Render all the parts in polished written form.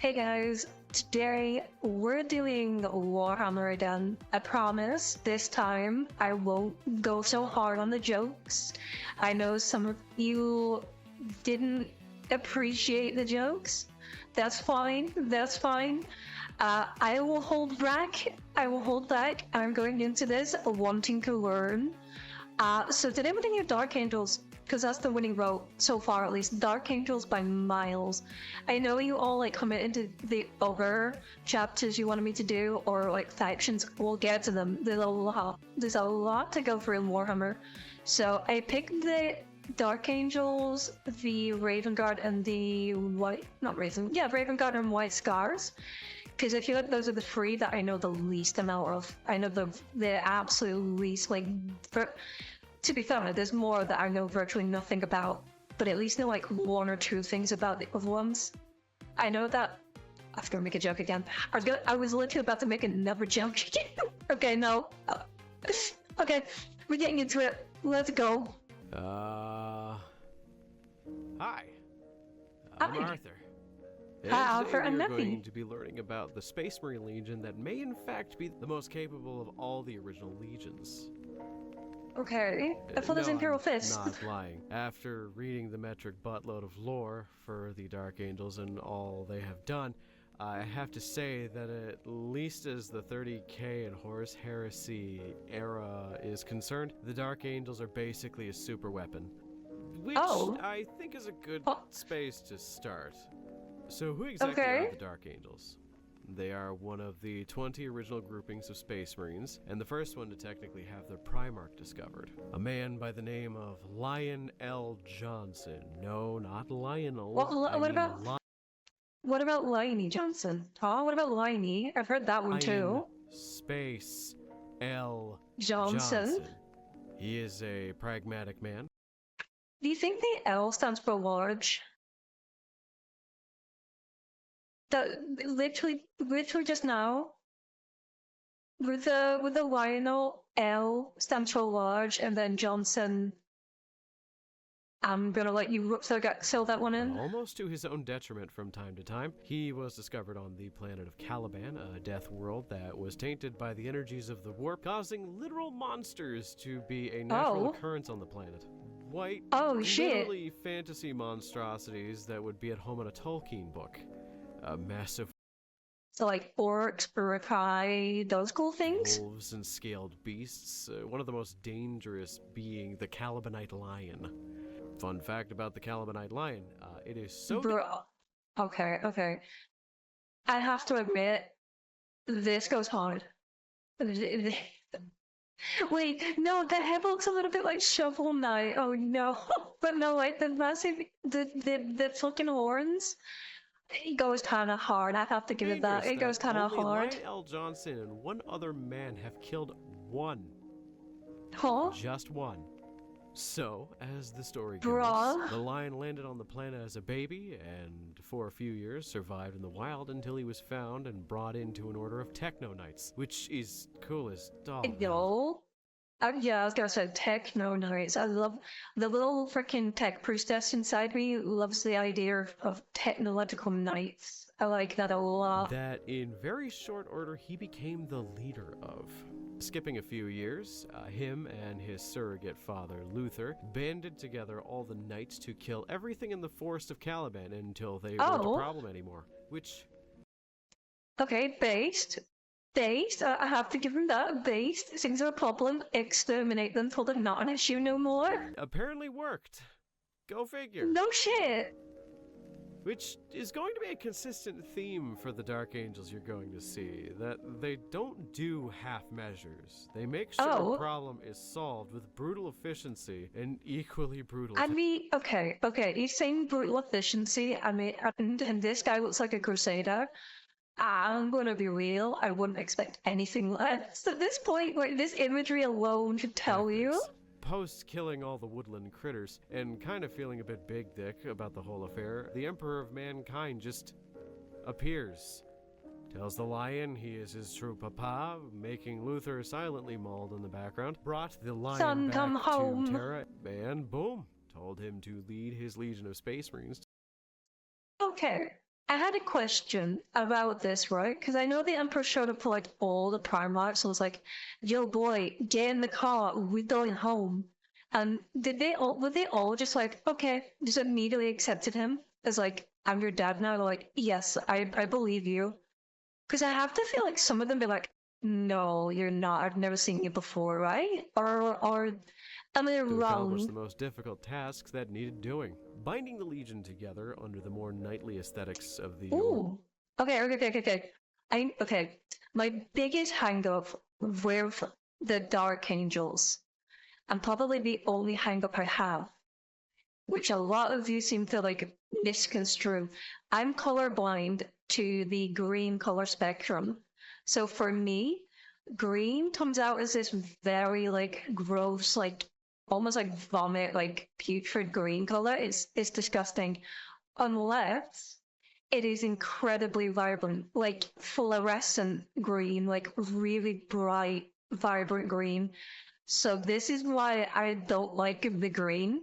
Hey guys, today we're doing Warhammer again. I promise this time I won't go so hard on the jokes. I know some of you didn't appreciate the jokes. That's fine, that's fine. I will hold back. I'm going into this wanting to learn. So today we're doing Dark Angels, because that's the winning vote so far, at least. Dark Angels by miles. I know you all like committed to the other chapters you wanted me to do, or like factions. We'll get to them. There's a lot to go through in Warhammer. So I picked the Dark Angels, the Raven Guard, and the Raven Guard and White Scars. Because I feel like those are the three that I know the least amount of. I know the absolute least, like, to be fair, there's more that I know virtually nothing about, but at least know like one or two things about the other ones. I know that. I was gonna make a joke again. I was literally about to make another joke again. Okay, no. Okay, we're getting into it. Let's go. Hi. I'm Hi. Arthur. Hi, Arthur and We're Neppy. going to be learning about the Space Marine Legion that may in fact be the most capable of all the original legions. Okay, I thought it was No, Imperial I'm Fist. not lying. After reading the metric buttload of lore for the Dark Angels and all they have done, I have to say that at least as the 30k and Horus Heresy era is concerned, the Dark Angels are basically a super weapon. Which I think is a good space to start. So who exactly are the Dark Angels? They are one of the 20 original groupings of Space Marines, and the first one to technically have their Primarch discovered. A man by the name of Lion L. Johnson. No, not Lionel. What about Liney Johnson? Huh? What about Liney? I've heard that one too. Space L. Johnson. He is a pragmatic man. Do you think the L stands for large? That literally just now, with the Lionel, L stands for large, and then Johnson. I'm gonna let you sell that one in. Almost to his own detriment from time to time, he was discovered on the planet of Caliban, a death world that was tainted by the energies of the warp, causing literal monsters to be a natural occurrence on the planet. White, literally fantasy monstrosities that would be at home in a Tolkien book. A massive. So like orcs, Bricky, those cool things? Wolves and scaled beasts. One of the most dangerous being the Calibanite lion. Fun fact about the Calibanite lion, it is so... Okay. I have to admit, this goes hard. Wait, no, the head looks a little bit like Shovel Knight. Oh no. But no, like the massive, the fucking horns. It goes kind of hard. I have to give it that. It goes kind of hard. Lion L. Johnson and one other man have killed one. Huh? Just one. So, as the story goes, the lion landed on the planet as a baby and for a few years survived in the wild until he was found and brought into an order of Techno Knights, which is cool as dog. Yeah, I was gonna say Techno Knights. I love the little freaking tech priestess inside me. Loves the idea of technological knights. I like that a lot. That in very short order he became the leader of. Skipping a few years, him and his surrogate father, Luther, banded together all the knights to kill everything in the forest of Caliban until they weren't a problem anymore, which... Okay, based. I have to give him that. Based. Things are a problem. Exterminate them till they're not an issue no more. Apparently worked. Go figure. No shit. Which is going to be a consistent theme for the Dark Angels you're going to see, that they don't do half measures. They make sure a problem is solved with brutal efficiency and equally brutal... okay, you're saying brutal efficiency, and this guy looks like a crusader. I'm gonna be real, I wouldn't expect anything less. At this point, like, this imagery alone should tell you. Post killing all the woodland critters, and kind of feeling a bit big dick about the whole affair, the Emperor of Mankind just appears. Tells the lion he is his true papa, making Luther silently mauled in the background, brought the lion back to Terra, and boom, told him to lead his legion of Space Marines. Okay. I had a question about this, right? Because I know the Emperor showed up for like all the Primarchs, so I was like, "Yo, boy, get in the car, we're going home." And were they all just like, okay, just immediately accepted him as like, "I'm your dad now." They're like, "Yes, I believe you." Because I have to feel like some of them be like, "No, you're not. I've never seen you before, right?" Or am I To accomplish wrong? the most difficult tasks that needed doing, binding the Legion together under the more knightly aesthetics of the Ooh. Okay. Okay. My biggest hang up with the Dark Angels, and probably the only hang up I have, which a lot of you seem to like misconstrue. I'm colorblind to the green color spectrum. So for me, green comes out as this very like gross, like almost like vomit, like putrid green color. It's disgusting. Unless it is incredibly vibrant, like fluorescent green, like really bright, vibrant green. So this is why I don't like the green.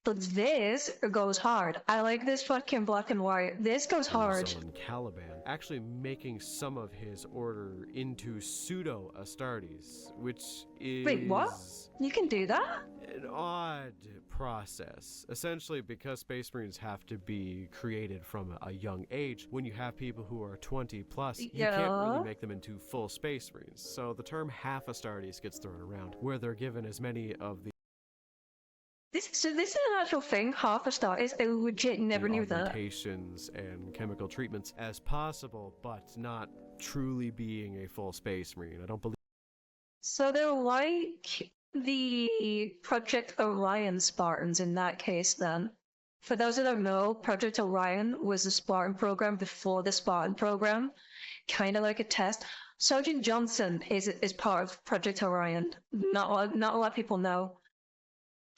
But this goes hard. I like this fucking black and white. This goes hard. on Caliban, actually making some of his order into pseudo Astartes, which is Wait, what? You can do that? an odd process. Essentially, because Space Marines have to be created from a young age, when you have people who are 20 plus, you can't really make them into full Space Marines. So the term half Astartes gets thrown around, where they're given as many of the This is an actual thing. Half a star is. I legit never knew that. augmentations and chemical treatments as possible, but not truly being a full Space Marine. I don't believe. So they're like the Project Orion Spartans in that case, then. For those that don't know, Project Orion was the Spartan program before the Spartan program, kind of like a test. Sergeant Johnson is part of Project Orion. Not a lot of people know.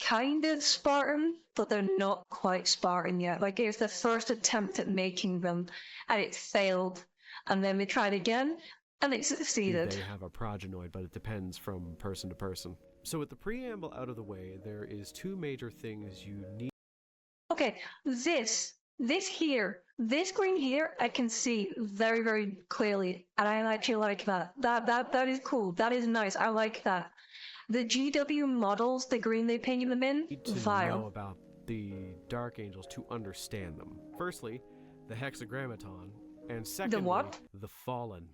Kind of Spartan, but they're not quite Spartan yet. Like it was the first attempt at making them, and it failed. And then they tried again, and it succeeded. They have a progenoid, but it depends from person to person. So with the preamble out of the way, there is two major things you need. Okay, this here, this green here, I can see very, very clearly, and I actually like that. That is cool. That is nice. I like that. The GW models, the green they painted them in, Need to vile. know about the Dark Angels to understand them. Firstly, the Hexagrammaton, and secondly, what? the Fallen.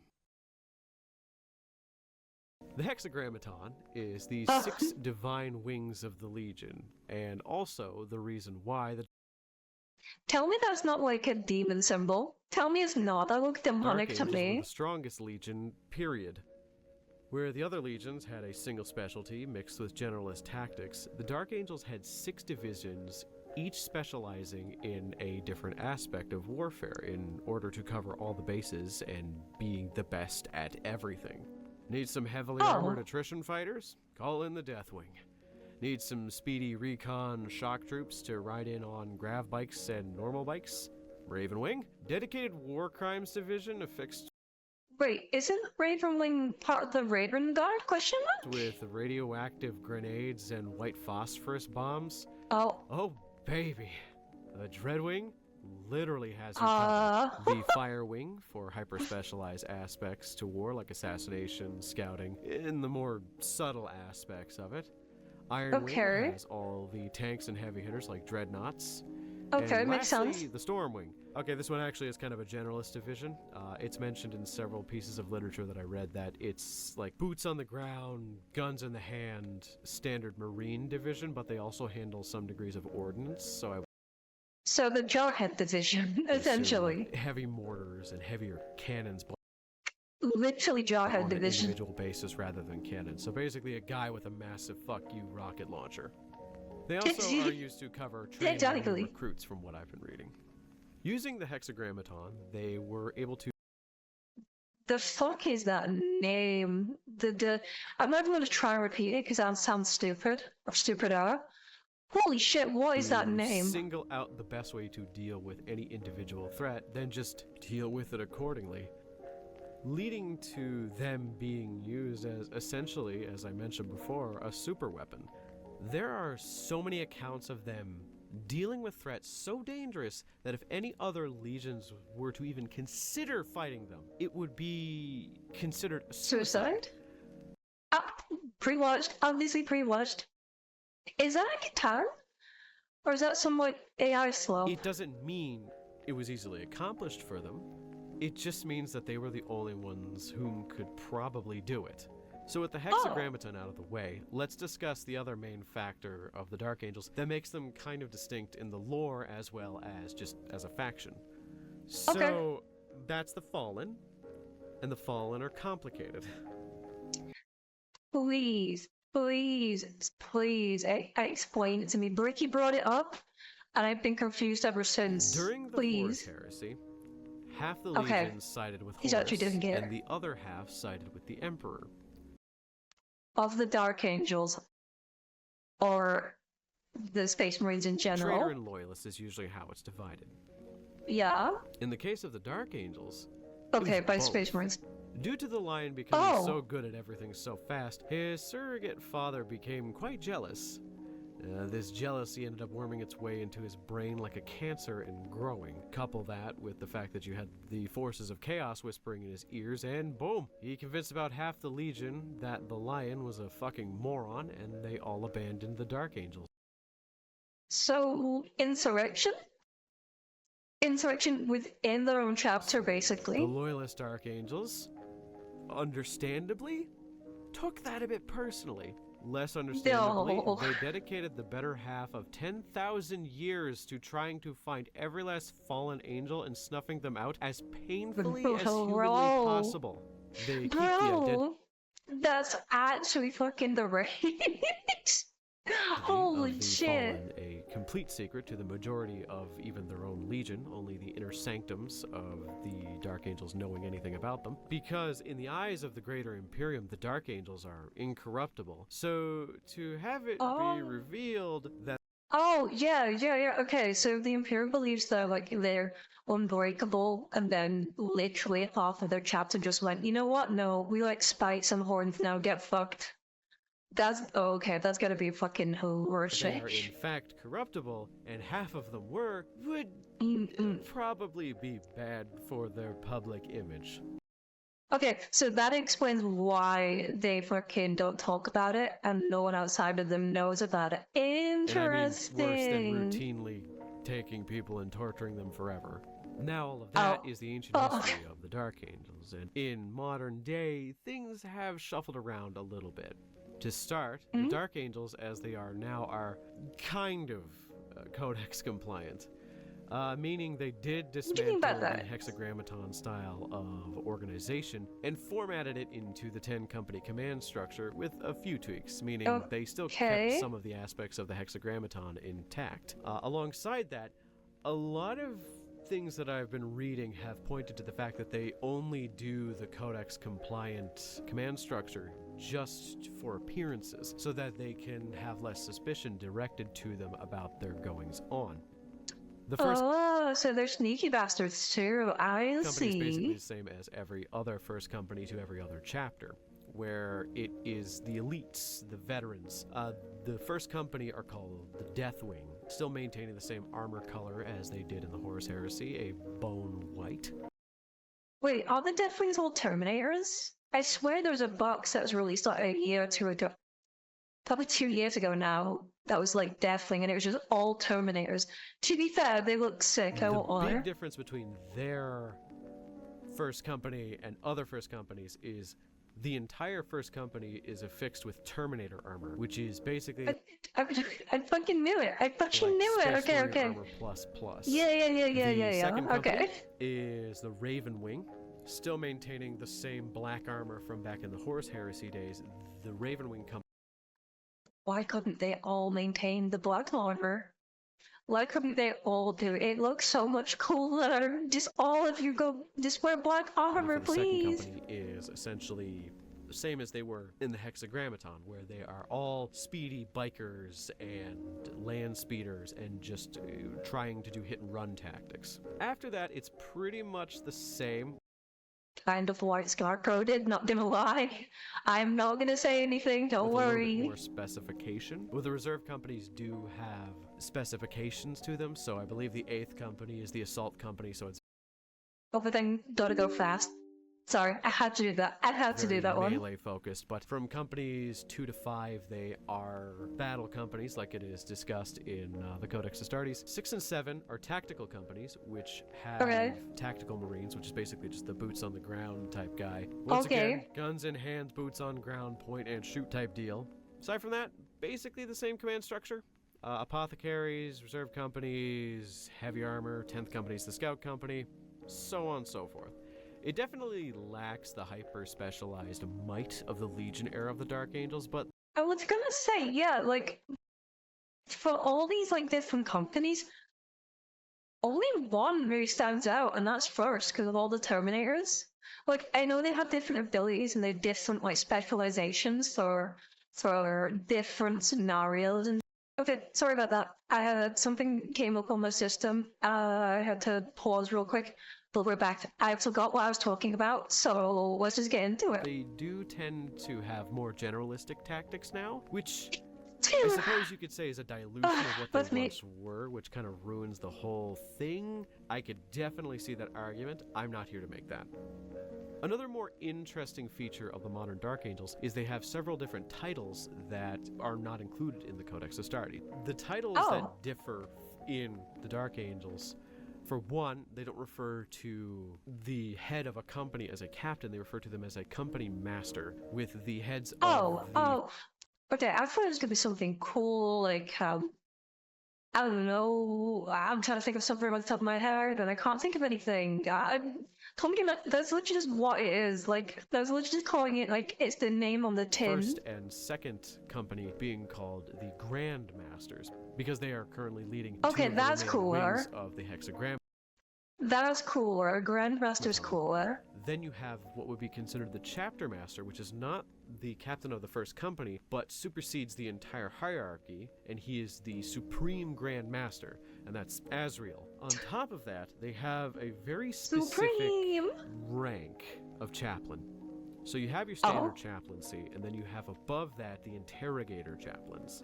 The Hexagrammaton is the 6 divine wings of the Legion, and also the reason why the Tell me that's not like a demon symbol. Tell me it's not. That looked Dark demonic to Angels were me. the strongest Legion, period. Where the other legions had a single specialty mixed with generalist tactics, the Dark Angels had 6 divisions, each specializing in a different aspect of warfare in order to cover all the bases and being the best at everything. Need some heavily armored attrition fighters? Call in the Deathwing. Need some speedy recon shock troops to ride in on grav bikes and normal bikes? Raven Wing. Dedicated war crimes division affixed Wait, isn't Ravenwing part of the Raven Guard? Question mark? with radioactive grenades and white phosphorus bombs. Oh. Oh, baby. The Dreadwing literally has you covered. The Fire Wing for hyper-specialized aspects to war like assassination, scouting, in the more subtle aspects of it. Iron Wing has all the tanks and heavy hitters like dreadnoughts. Okay, and makes lastly, sense. the Storm Wing. Okay, this one actually is kind of a generalist division. It's mentioned in several pieces of literature that I read that it's like boots on the ground, guns in the hand, standard Marine division, but they also handle some degrees of ordnance. So the Jarhead division, essentially. Heavy mortars and heavier cannons. Literally Jarhead on division. An individual basis rather than cannons. So basically a guy with a massive fuck you rocket launcher. They also are used to cover training recruits from what I've been reading. Using the Hexagrammaton, they were able to... The fuck is that name? I'm not even going to try and repeat it because that sounds stupid. Or stupider. Holy shit, what is that name? Single out the best way to deal with any individual threat, then just deal with it accordingly. Leading to them being used as essentially, as I mentioned before, a super weapon. There are so many accounts of them dealing with threats so dangerous that if any other legions were to even consider fighting them, it would be considered a suicide. Pre-watched, obviously pre-watched. Is that a Catan? Or is that somewhat AI slow? It doesn't mean it was easily accomplished for them. It just means that they were the only ones whom could probably do it. So with the Hexagrammaton out of the way, let's discuss the other main factor of the Dark Angels that makes them kind of distinct in the lore as well as just as a faction. So that's the Fallen, and the Fallen are complicated. Please, explain it to me. Bricky brought it up, and I've been confused ever since. During the Horus Heresy, half the legions sided with Horus, and the other half sided with the Emperor. Of the Dark Angels, or the Space Marines in general. Traitor and Loyalist is usually how it's divided. Yeah. In the case of the Dark Angels, by both. Space Marines. Due to the Lion becoming so good at everything so fast, his surrogate father became quite jealous. This jealousy ended up worming its way into his brain like a cancer and growing. Couple that with the fact that you had the forces of chaos whispering in his ears, and boom! He convinced about half the Legion that the Lion was a fucking moron, and they all abandoned the Dark Angels. So, insurrection? Insurrection within their own chapter, basically. The Loyalist Dark Angels, understandably, took that a bit personally. Less understandably, they dedicated the better half of 10,000 years to trying to find every last fallen angel and snuffing them out as painfully as humanly possible. They keep the identity. That's actually fucking the rage. Holy shit. Fallen, a complete secret to the majority of even their own legion, only the inner sanctums of the Dark Angels knowing anything about them. Because in the eyes of the Greater Imperium, the Dark Angels are incorruptible. So to have it be revealed that okay, so the Imperium believes that they're unbreakable, and then literally half of their chapter just went, you know what, no, we like spikes and horns now, get fucked. That's gotta be fucking horrific. They are in fact corruptible, and half of them would probably be bad for their public image. Okay, so that explains why they fucking don't talk about it, and no one outside of them knows about it. Interesting. And I mean, worse than routinely taking people and torturing them forever. Now all of that is the ancient history of the Dark Angels, and in modern day, things have shuffled around a little bit. To start, the Dark Angels, as they are now, are kind of Codex compliant, meaning they did dismantle the Hexagrammaton style of organization and formatted it into the 10-company command structure with a few tweaks, meaning they still kept some of the aspects of the Hexagrammaton intact. Alongside that, a lot of things that I've been reading have pointed to the fact that they only do the Codex compliant command structure just for appearances, so that they can have less suspicion directed to them about their goings on. The first so they're sneaky bastards too. I see. Company is basically the same as every other first company to every other chapter, where it is the elites, the veterans. The first company are called the Deathwing, still maintaining the same armor color as they did in the Horus Heresy, a bone white. Wait, are the Deathwings all Terminators? I swear there was a box that was released like a year or two ago, probably 2 years ago now, that was like Deathwing, and it was just all Terminators. To be fair, they look sick, I won't lie. The big difference between their first company and other first companies is the entire first company is affixed with Terminator armor, which is basically... I fucking knew it. I fucking knew it. Okay. Armor plus. Yeah. The second company is the Raven Wing, still maintaining the same black armor from back in the Horus Heresy days. The Raven Wing company... Why couldn't they all maintain the black armor? Why couldn't they all do it? It looks so much cooler. Just all of you go, just wear black armor, please. The second company is essentially the same as they were in the Hexagrammaton, where they are all speedy bikers and land speeders and just trying to do hit and run tactics. After that, it's pretty much the same. kind of white scar coded, not gonna lie. I'm not gonna say anything, don't with a little worry. bit more specification. Well, the reserve companies do have specifications to them, so I believe the 8th company is the assault company, so it's Everything gotta go fast. Sorry, I had to do that. I had to do that one. melee focused, but from companies 2 to 5, they are battle companies, like it is discussed in the Codex Astartes. 6 and 7 are tactical companies, which have tactical marines, which is basically just the boots on the ground type guy. Once again, guns in hand, boots on ground, point and shoot type deal. Aside from that, basically the same command structure. Apothecaries, reserve companies, heavy armor, 10th company is the scout company, so on and so forth. It definitely lacks the hyper-specialized might of the Legion era of the Dark Angels, but I was gonna say, yeah, like, for all these, like, different companies, only one really stands out, and that's first, because of all the Terminators. Like, I know they have different abilities, and they have different, like, specializations for different scenarios, and okay, sorry about that. I had something came up on my system. I had to pause real quick. But we're back. I forgot what I was talking about, so let's just get into it. They do tend to have more generalistic tactics now, which I suppose you could say is a dilution of what they once were, which kind of ruins the whole thing. I could definitely see that argument. I'm not here to make that. Another more interesting feature of the modern Dark Angels is they have several different titles that are not included in the Codex Astartes. The titles that differ in the Dark Angels, for one, they don't refer to the head of a company as a captain, they refer to them as a company master, with the heads of okay, I thought it was gonna be something cool, like, I don't know, I'm trying to think of something on the top of my head, and I can't think of anything. That's literally just what it is, like, that's literally just calling it, like, it's the name on the tin. First and second company being called the Grand Masters, because they are currently leading that's cooler. wings of the Hexagrammaton. That's cooler. Grandmaster's cooler. Then you have what would be considered the Chapter Master, which is not the captain of the first company, but supersedes the entire hierarchy, and he is the Supreme Grand Master, and that's Azrael. On top of that, they have a very specific rank of chaplain. So you have your standard chaplaincy, and then you have above that the Interrogator Chaplains.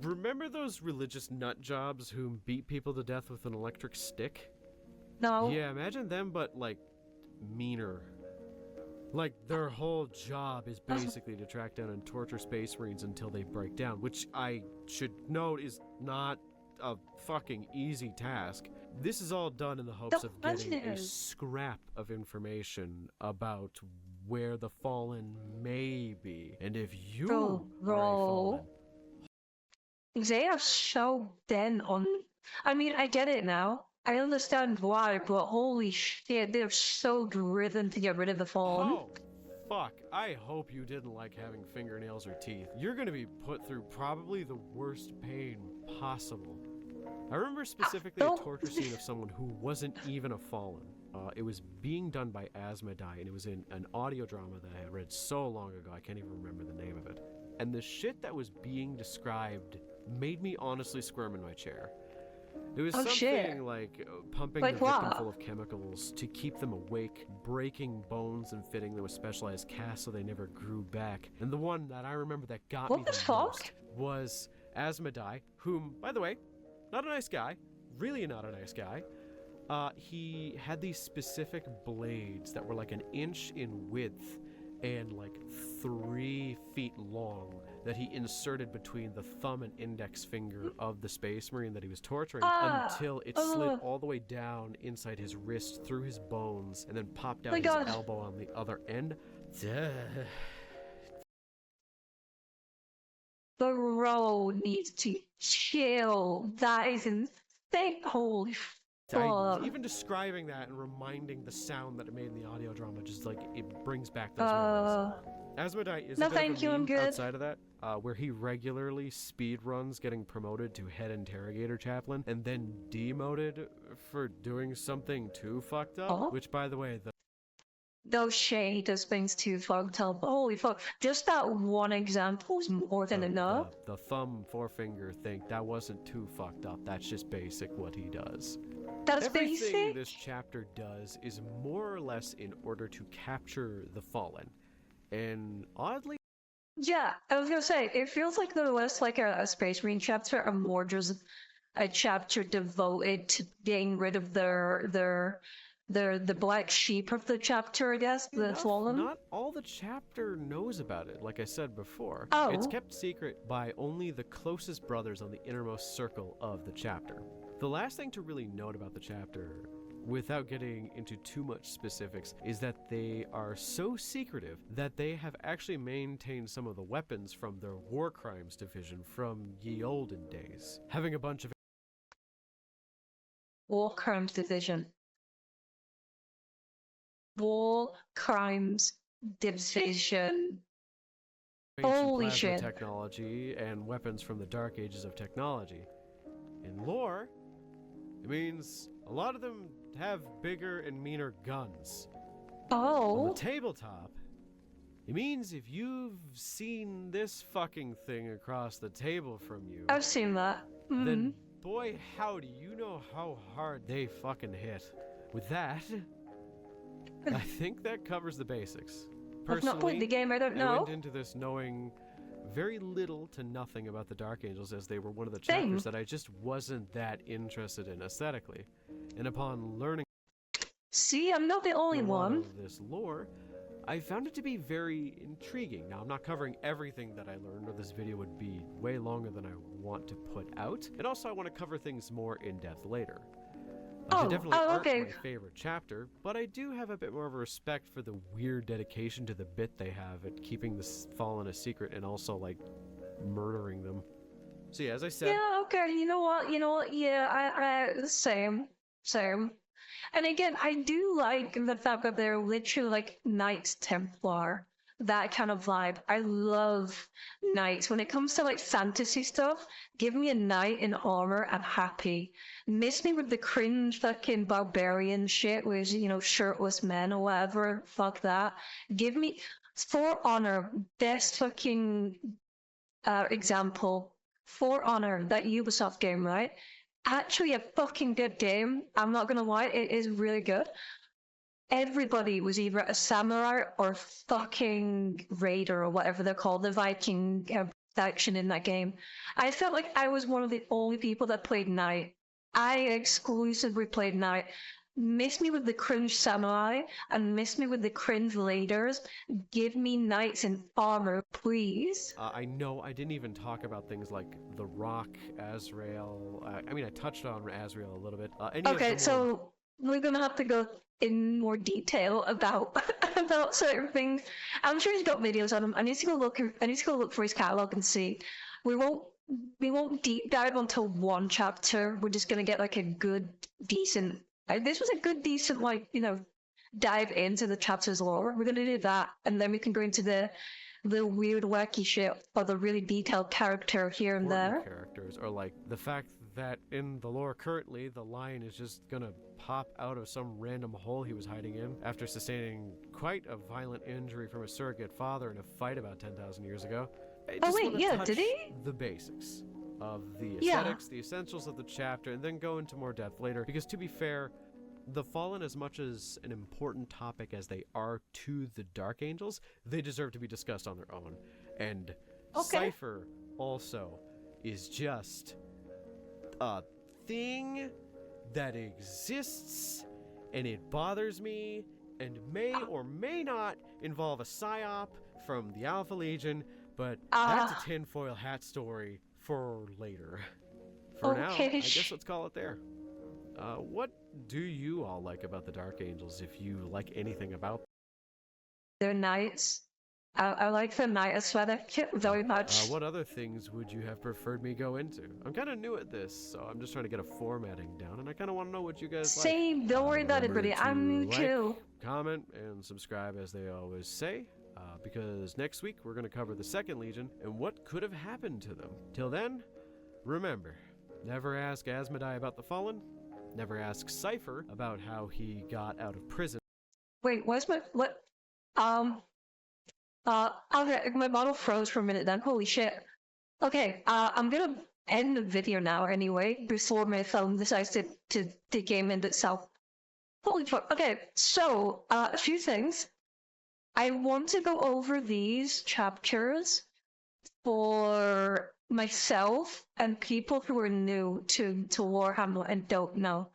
Remember those religious nut jobs who beat people to death with an electric stick? No. Yeah, imagine them, but, like, meaner. Like, their whole job is basically to track down and torture Space Marines until they break down, which I should note is not a fucking easy task. This is all done in the hopes of getting a scrap of information about where the Fallen may be, and if you are a Fallen. They are so dead on. I mean, I get it now. I understand why, but holy shit, they're so driven to get rid of the Fallen. Oh, fuck. I hope you didn't like having fingernails or teeth. You're gonna be put through probably the worst pain possible. I remember specifically a torture scene of someone who wasn't even a Fallen. It was being done by Asmodai, and it was in an audio drama that I had read so long ago, I can't even remember the name of it. And the shit that was being described made me honestly squirm in my chair. It was something like pumping the victim full of chemicals to keep them awake, breaking bones and fitting them with specialized casts so they never grew back. And the one that I remember that got me the most was Asmodai, whom, by the way, not a nice guy, really not a nice guy. He had these specific blades that were like an inch in width and like 3 feet long that he inserted between the thumb and index finger of the Space Marine that he was torturing until it slid all the way down inside his wrist through his bones and then popped out his elbow on the other end. The road needs to chill. That is insane. Holy fuck. Even describing that and reminding the sound that it made in the audio drama, just like it brings back those memories. Asmodai is a bit of a meme outside of that, where he regularly speed runs getting promoted to head interrogator chaplain and then demoted for doing something too fucked up, which, by the way, Those shade does things too fucked up. Holy fuck. Just that one example is more than enough. The thumb forefinger thing, that wasn't too fucked up. That's just basic what he does. That's Everything basic. this chapter does is more or less in order to capture the Fallen. And oddly, Yeah, I was gonna say, it feels like the less like a Space Marine chapter and more just a chapter devoted to getting rid of the black sheep of the chapter, I guess, the enough, Fallen. not all the chapter knows about it, like I said before. Oh. It's kept secret by only the closest brothers on the innermost circle of the chapter. The last thing to really note about the chapter, without getting into too much specifics, is that they are so secretive that they have actually maintained some of the weapons from their war crimes division from ye olden days. Having a bunch of War Crimes Division. War Crimes Division. ancient Holy plasma shit. technology and weapons from the dark ages of technology. In lore, it means a lot of them have bigger and meaner guns. On the Oh. tabletop, it means if you've seen this fucking thing across the table from you, I've seen that. then boy howdy, you know how hard they fucking hit. With that, I think that covers the basics. I've not played the game, I don't I know. went into this knowing very little to nothing about the Dark Angels, as they were one of the chapters that I just wasn't that interested in aesthetically. And upon learning See, I'm not the only a lot one. of this lore, I found it to be very intriguing. Now, I'm not covering everything that I learned, or this video would be way longer than I want to put out. And also, I want to cover things more in depth later. They definitely aren't my favorite chapter, but I do have a bit more of a respect for the weird dedication to the bit they have at keeping this Fallen a secret and also, like, murdering them. So yeah, as I said... Yeah, okay, you know what, yeah, same. And again, I do like the fact that they're literally like Knights Templar. That kind of vibe. I love knights. When it comes to like fantasy stuff, give me a knight in armor, I'm happy. Miss me with the cringe fucking barbarian shit with, shirtless men or whatever. Fuck that. Give me, For Honor, best fucking example. For Honor, that Ubisoft game, right? Actually a fucking good game. I'm not gonna lie, it is really good. Everybody was either a samurai or fucking raider or whatever they're called, the Viking faction in that game. I felt like I was one of the only people that played knight. I exclusively played knight. Miss me with the cringe samurai and miss me with the cringe raiders. Give me knights in armor, please. I know I didn't even talk about things like the Rock, Azrael. I mean, I touched on Azrael a little bit. Okay, so we're gonna have to go in more detail about about certain things. I'm sure he's got videos on him. I need to go look for his catalog and see. We won't deep dive onto one chapter. We're just gonna get like a good, decent. This was a good, decent, dive into the chapter's lore. We're gonna do that, and then we can go into the weird, wacky shit or the really detailed character here and there. Characters, or like the fact that in the lore currently, the lion is just gonna pop out of some random hole he was hiding in after sustaining quite a violent injury from a surrogate father in a fight about 10,000 years ago. Oh wait, yeah, did he? The basics of the aesthetics, the essentials of the chapter, and then go into more depth later, because to be fair, the Fallen, as much as an important topic as they are to the Dark Angels, they deserve to be discussed on their own. And Cypher also is just a thing that exists, and it bothers me, and may or may not involve a psyop from the Alpha Legion, but that's a tinfoil hat story for later. For now, I guess let's call it there. What do you all like about the Dark Angels, if you like anything about them? They're knights. I like the knight aesthetic very much. What other things would you have preferred me go into? I'm kind of new at this, so I'm just trying to get a formatting down, and I kind of want to know what you guys like. Same, don't worry about it, buddy. I'm new too. Comment and subscribe, as they always say, because next week we're going to cover the Second Legion and what could have happened to them. Till then, remember, never ask Asmodai about the Fallen. Never ask Cypher about how he got out of prison. Wait, okay, my model froze for a minute then. Holy shit. Okay, I'm gonna end the video now anyway, before my phone decides to game end itself. Holy fuck. Okay, so a few things. I want to go over these chapters for myself and people who are new to Warhammer and don't know.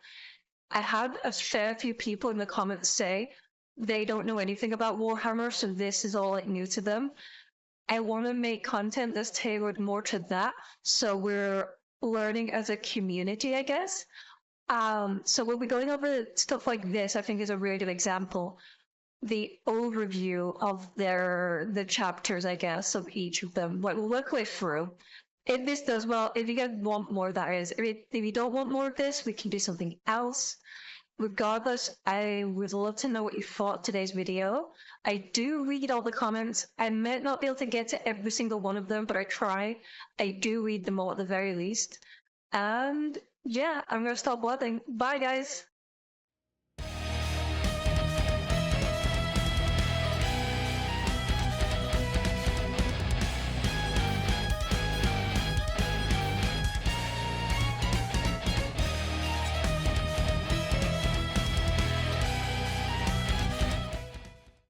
I had a fair few people in the comments say they don't know anything about Warhammer, so this is all like new to them. I want to make content that's tailored more to that, so we're learning as a community, I guess. So we'll be going over stuff like this. I think is a really good example. The overview of the chapters, I guess, of each of them. What we'll work way through. If this does well, if you guys want more, that is. If you don't want more of this, we can do something else. Regardless, I would love to know what you thought of today's video. I do read all the comments. I might not be able to get to every single one of them, but I try. I do read them all at the very least. And yeah, I'm gonna stop blabbing. Bye, guys.